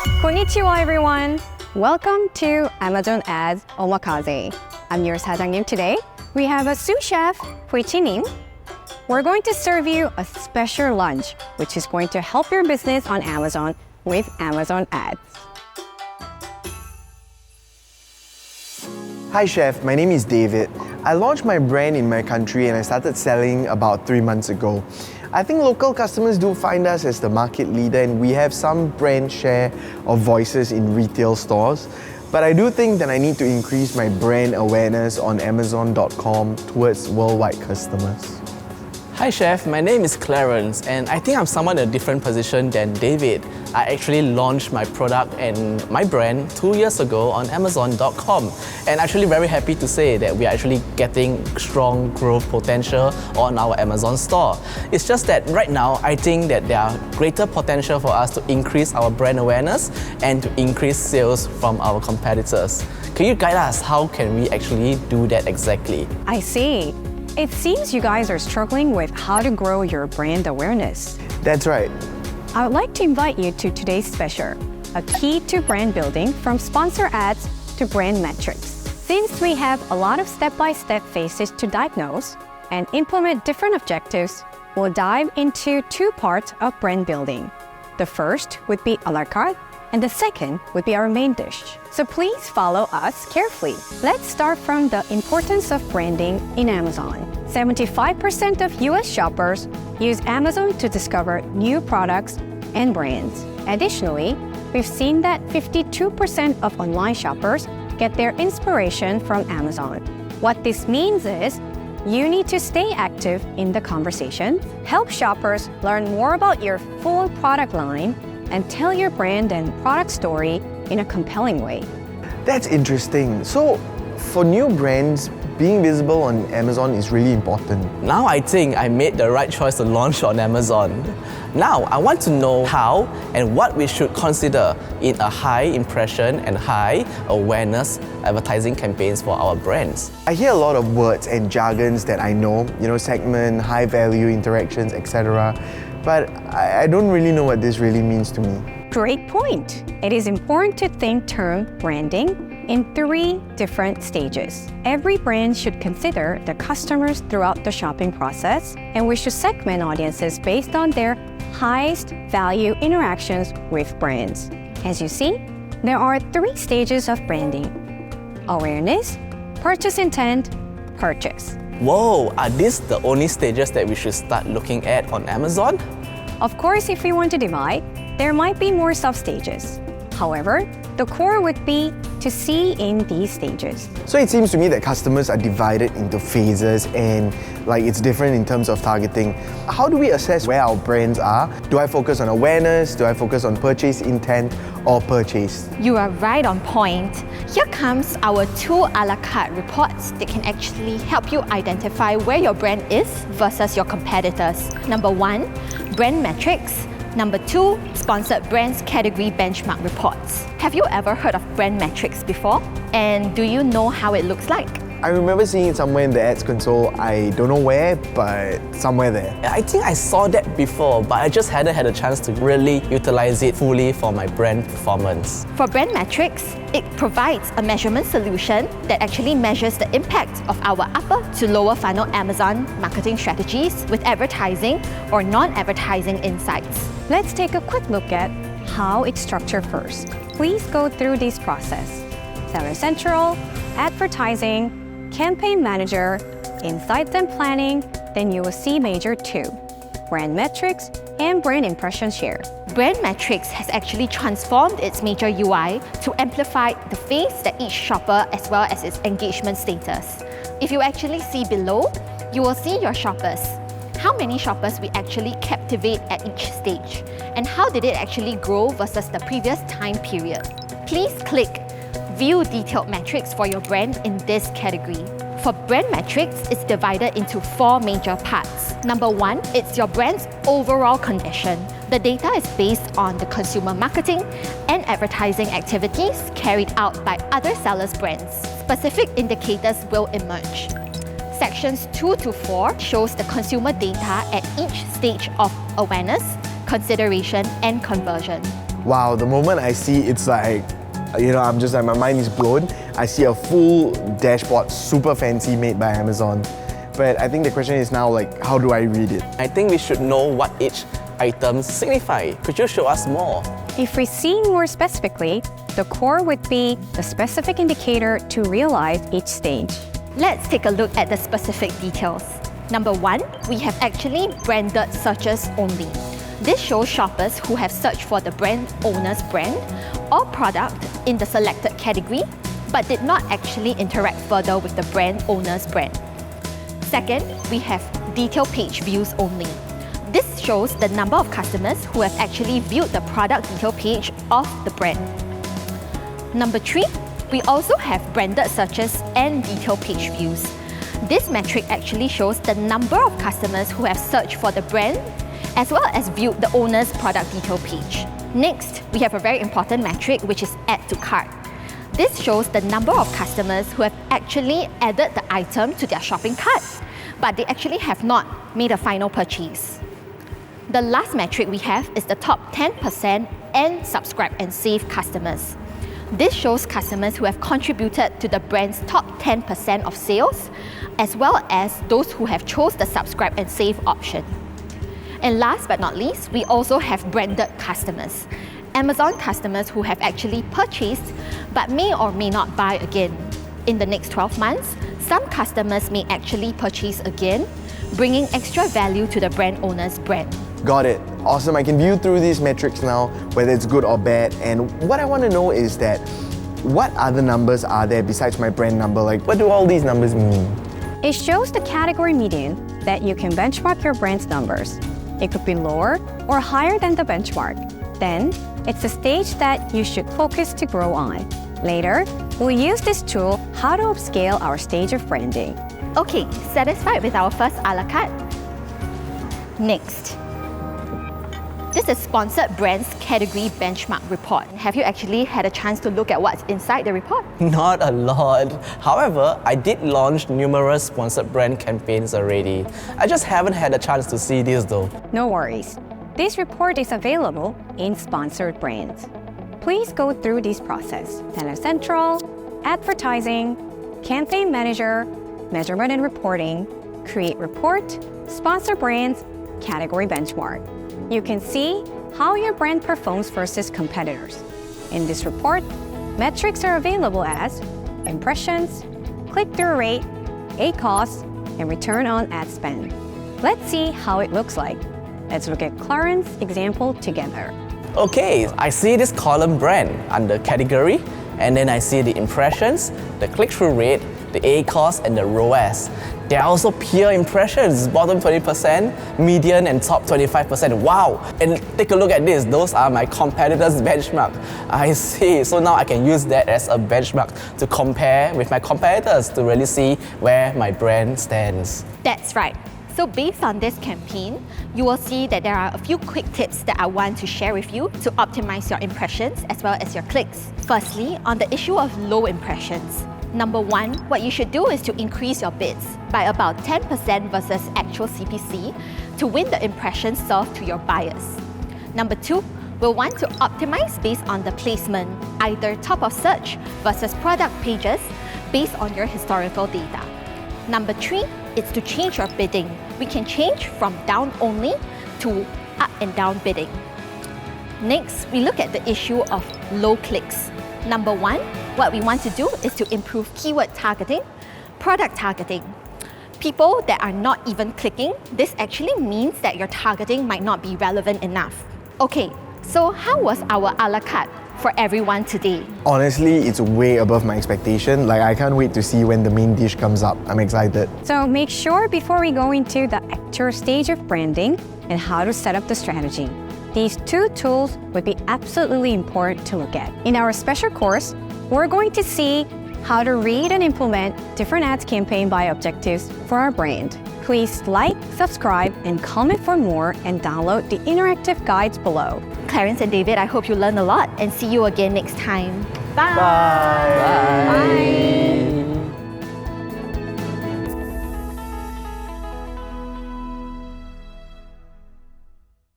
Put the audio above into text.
Konnichiwa, everyone. Welcome to Amazon Ads Omakase. I'm your 사장님 today. We have a sous chef, Hui-Chi-nim. We're going to serve you a special lunch, which is going to help your business on Amazon with Amazon Ads. Hi Chef, my name is David. I launched my brand in my country and I started selling about 3 months ago. I think local customers do find us as the market leader and we have some brand share of voices in retail stores. But I do think that I need to increase my brand awareness on Amazon.com towards worldwide customers. Hi Chef, my name is Clarence and I think I'm somewhat in a different position than David. I actually launched my product and my brand 2 years ago on Amazon.com and actually very happy to say that we are actually getting strong growth potential on our Amazon store. It's just that right now I think that there are greater potential for us to increase our brand awareness and to increase sales from our competitors. Can you guide us how can we actually do that exactly? I see. It seems you guys are struggling with how to grow your brand awareness. That's right. I would like to invite you to today's special, a key to brand building from sponsor ads to brand metrics. Since we have a lot of step-by-step phases to diagnose and implement different objectives, we'll dive into 2 parts of brand building. The first would be a la carte, and the second would be our main dish. So please follow us carefully. Let's start from the importance of branding in Amazon. 75% of US shoppers use Amazon to discover new products and brands. Additionally, we've seen that 52% of online shoppers get their inspiration from Amazon. What this means is you need to stay active in the conversation, help shoppers learn more about your full product line, and tell your brand and product story in a compelling way. That's interesting. So, for new brands, being visible on Amazon is really important. Now I think I made the right choice to launch on Amazon. Now I want to know how and what we should consider in a high impression and high awareness advertising campaigns for our brands. I hear a lot of words and jargons that I know, segment, high value interactions, etc. But I don't really know what this really means to me. Great point. It is important to think term branding in 3 different stages. Every brand should consider the customers throughout the shopping process, and we should segment audiences based on their highest value interactions with brands. As you see, there are 3 stages of branding: awareness, purchase intent, purchase. Whoa, are these the only stages that we should start looking at on Amazon? Of course, if we want to divide, there might be more sub-stages. However, the core would be to see in these stages. So it seems to me that customers are divided into phases and it's different in terms of targeting. How do we assess where our brands are? Do I focus on awareness? Do I focus on purchase intent or purchase? You are right on point. Here comes our 2 a la carte reports that can actually help you identify where your brand is versus your competitors. Number 1, brand metrics. Number 2, sponsored brands category benchmark reports. Have you ever heard of brand metrics before? And do you know how it looks like? I remember seeing it somewhere in the Ads Console. I don't know where, but somewhere there. I think I saw that before, but I just hadn't had a chance to really utilize it fully for my brand performance. For brand metrics, it provides a measurement solution that actually measures the impact of our upper to lower funnel Amazon marketing strategies with advertising or non-advertising insights. Let's take a quick look at how it's structured first. Please go through this process: Seller Central, Advertising, Campaign Manager, Insights and Planning, then you will see Major 2, Brand Metrics, and Brand Impression Share. Brand Metrics has actually transformed its major UI to amplify the face that each shopper as well as its engagement status. If you actually see below, you will see your shoppers. How many shoppers we actually captivate at each stage, and how did it actually grow versus the previous time period. Please click View Detailed Metrics for your brand in this category. For brand metrics, it's divided into 4 major parts. Number 1, it's your brand's overall condition. The data is based on the consumer marketing and advertising activities carried out by other sellers' brands. Specific indicators will emerge. Sections 2 to 4 shows the consumer data at each stage of awareness, consideration, and conversion. wow, the moment I see it's like, I'm just like, my mind is blown. I see a full dashboard, super fancy, made by Amazon. But I think the question is now, like, how do I read it? I think we should know what each item signify. Could you show us more? If we see more specifically, the core would be the specific indicator to realize each stage. Let's take a look at the specific details. Number 1, we have actually branded searches only. This shows shoppers who have searched for the brand owner's brand or product in the selected category, but did not actually interact further with the brand owner's brand. Second, we have detail page views only. This shows the number of customers who have actually viewed the product detail page of the brand. Number 3, we also have branded searches and detail page views. This metric actually shows the number of customers who have searched for the brand as well as viewed the owner's product detail page. Next, we have a very important metric, which is add to cart. This shows the number of customers who have actually added the item to their shopping cart, but they actually have not made a final purchase. The last metric we have is the top 10% and subscribe and save customers. This shows customers who have contributed to the brand's top 10% of sales, as well as those who have chose the subscribe and save option. And last but not least, we also have branded customers. Amazon customers who have actually purchased but may or may not buy again. In the next 12 months, some customers may actually purchase again, bringing extra value to the brand owner's brand. Got it. Awesome. I can view through these metrics now, whether it's good or bad. And what I want to know is that what other numbers are there besides my brand number? Like, what do all these numbers mean? It shows the category median that you can benchmark your brand's numbers. It could be lower or higher than the benchmark. Then, it's a stage that you should focus to grow on. Later, we'll use this tool how to upscale our stage of branding. Okay, satisfied with our first a la carte? Next. This is Sponsored Brands Category Benchmark Report. Have you actually had a chance to look at what's inside the report? Not a lot. However, I did launch numerous sponsored brand campaigns already. I just haven't had a chance to see this though. No worries. This report is available in Sponsored Brands. Please go through this process. Seller Central, Advertising, Campaign Manager, Measurement and Reporting, Create Report, Sponsor Brands, Category Benchmark. You can see how your brand performs versus competitors. In this report, metrics are available as impressions, click-through rate, ACoS, and return on ad spend. Let's see how it looks like. Let's look at Clarence example together. Okay, I see this column brand under category, and then I see the impressions, the click-through rate, the ACoS, and the ROAS. There are also peer impressions, bottom 20%, median, and top 25%. Wow! And take a look at this. Those are my competitors' benchmark. I see. So now I can use that as a benchmark to compare with my competitors to really see where my brand stands. That's right. So based on this campaign, you will see that there are a few quick tips that I want to share with you to optimize your impressions as well as your clicks. Firstly, on the issue of low impressions. Number 1, what you should do is to increase your bids by about 10% versus actual CPC to win the impressions served to your buyers. Number 2, we'll want to optimize based on the placement, either top of search versus product pages based on your historical data. Number 3, it's to change your bidding. We can change from down only to up and down bidding. Next, we look at the issue of low clicks. Number 1, what we want to do is to improve keyword targeting, product targeting. People that are not even clicking, this actually means that your targeting might not be relevant enough. Okay, so how was our a la carte for everyone today? Honestly, it's way above my expectation. Like, I can't wait to see when the main dish comes up. I'm excited. So make sure before we go into the actual stage of branding and how to set up the strategy. These 2 tools would be absolutely important to look at. In our special course, we're going to see how to read and implement different ads campaign by objectives for our brand. Please like, subscribe, and comment for more and download the interactive guides below. Clarence and David, I hope you learned a lot and see you again next time. Bye! Bye. Bye.